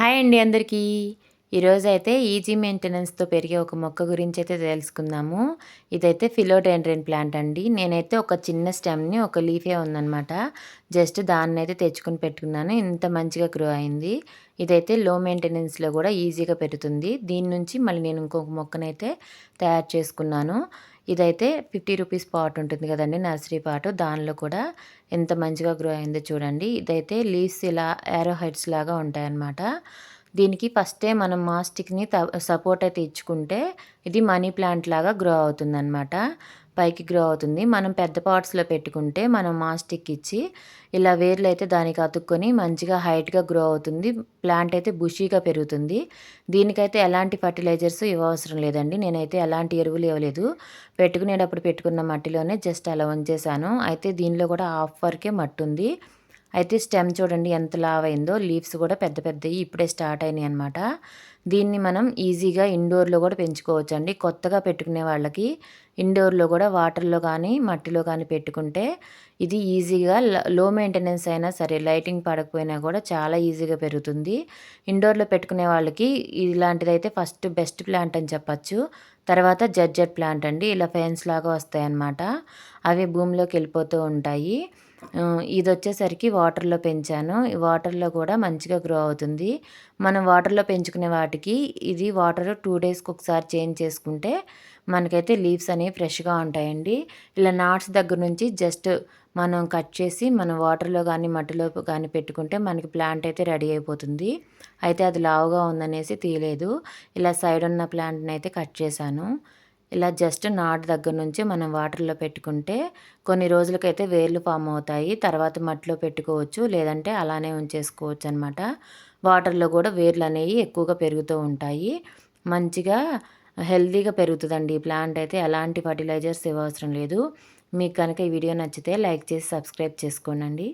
Hi అండి అందరికీ. ఈరోజైతే ఈజీ మెయింటెనెన్స్‌తో పెరిగే ఒక మొక్క గురించైతే తెలుసుకుందాము. ఇదైతే ఫిలోడెండ్రన్ ప్లాంట్ అండి. నేనైతే ఒక చిన్న స్టెమ్‌ని ఒక లీఫే ఉందనమాట. జస్ట్ దాన్నైతే తెచ్చుకొని పెట్టుకున్నాను. ఇంత మంచిగా గ్రో అయింది. ఇదైతే లో మెయింటెనెన్స్‌లో గూడా ఈజీగా పెరుగుతుంది. దీని నుంచి మళ్ళీ నేను ఇంకొక మొక్కనైతే తయారు చేసుకున్నాను. ఇదైతే రూ. 50 పాట్ ఉంటుంది కదండీ! నర్సరీ పాటు. దానిలో కూడా ఎంత మంచిగా గ్రో అయిందో చూడండి. ఇదైతే లీవ్స్ ఇలా యారో హెడ్స్ లాగా ఉంటాయన్నమాట. దీనికి ఫస్టే మనం మాస్టిక్‌ని సపోర్ట్ అయితే ఇచ్చుకుంటే ఇది మనీ ప్లాంట్ లాగా గ్రో అవుతుందన్నమాట. పైకి గ్రో అవుతుంది. మనం పెద్ద పాట్స్‌లో పెట్టుకుంటే మనం మాస్టిక్ ఇచ్చి ఇలా వేర్లయితే దానికి అతుక్కొని మంచిగా హైట్‌గా గ్రో అవుతుంది. ప్లాంట్ అయితే బుషీగా పెరుగుతుంది. దీనికైతే ఎలాంటి ఫర్టిలైజర్స్ ఇవ్వవసరం లేదండి. నేనైతే ఎలాంటి ఎరువులు ఇవ్వలేదు. పెట్టుకునేటప్పుడు పెట్టుకున్న మట్టిలోనే జస్ట్ అలా ఉంచేశాను. అయితే దీనిలో కూడా హాఫ్ వరకే మట్టుంది. అయితే స్టెమ్ చూడండి ఎంత లావయిందో. లీవ్స్ కూడా పెద్ద పెద్దయి ఇప్పుడే స్టార్ట్ అయినాయన్నమాట. దీన్ని మనం ఈజీగా ఇండోర్‌లో కూడా పెంచుకోవచ్చండి. కొత్తగా పెట్టుకునే వాళ్ళకి ఇండోర్‌లో కూడా వాటర్‌లో కానీ, మట్టిలో కానీ పెట్టుకుంటే ఇది ఈజీగా లో మెయింటెనెన్స్ అయినా సరే లైటింగ్ పడకపోయినా కూడా చాలా ఈజీగా పెరుగుతుంది. ఇండోర్‌లో పెట్టుకునే వాళ్ళకి ఇలాంటిదైతే ఫస్ట్ బెస్ట్ ప్లాంట్ అని చెప్పచ్చు. తర్వాత జర్జెట్ ప్లాంట్ అండి. ఇలా ఫెన్స్ లాగా వస్తాయన్నమాట. అవి భూమిలోకి వెళ్ళిపోతూ ఉంటాయి. ఇదొచ్చేసరికి వాటర్‌లో పెంచాను. ఈ వాటర్‌లో కూడా మంచిగా గ్రో అవుతుంది. మనం వాటర్‌లో పెంచుకునే వాటికి ఇది వాటర్ 2 డేస్‌కి ఒకసారి చేంజ్ చేసుకుంటే మనకైతే లీవ్స్ అనేవి ఫ్రెష్‌గా ఉంటాయండి. ఇలా నాట్స్ దగ్గర నుంచి జస్ట్ మనం కట్ చేసి మనం వాటర్‌లో గానీ, మట్టిలో గానీ పెట్టుకుంటే మనకి ప్లాంట్ అయితే రెడీ అయిపోతుంది. అయితే అది లావుగా ఉందనేసి తీయలేదు. ఇలా సైడ్ ఉన్న ప్లాంట్‌నైతే కట్ చేశాను. ఇలా జస్ట్ నాటు దగ్గర నుంచి మనం వాటర్‌లో పెట్టుకుంటే కొన్ని రోజులకైతే వేర్లు ఫామ్ అవుతాయి. తర్వాత మట్టిలో పెట్టుకోవచ్చు. లేదంటే అలానే ఉంచేసుకోవచ్చనమాట. వాటర్‌లో కూడా వేర్లనేవి ఎక్కువగా పెరుగుతూ ఉంటాయి. మంచిగా హెల్తీగా పెరుగుతదండి ఈ ప్లాంట్ అయితే. ఎలాంటి ఫర్టిలైజర్స్ ఇవ్వవసరం లేదు. మీకు కనుక ఈ వీడియో నచ్చితే లైక్ చేసి సబ్స్క్రైబ్ చేసుకోండండి.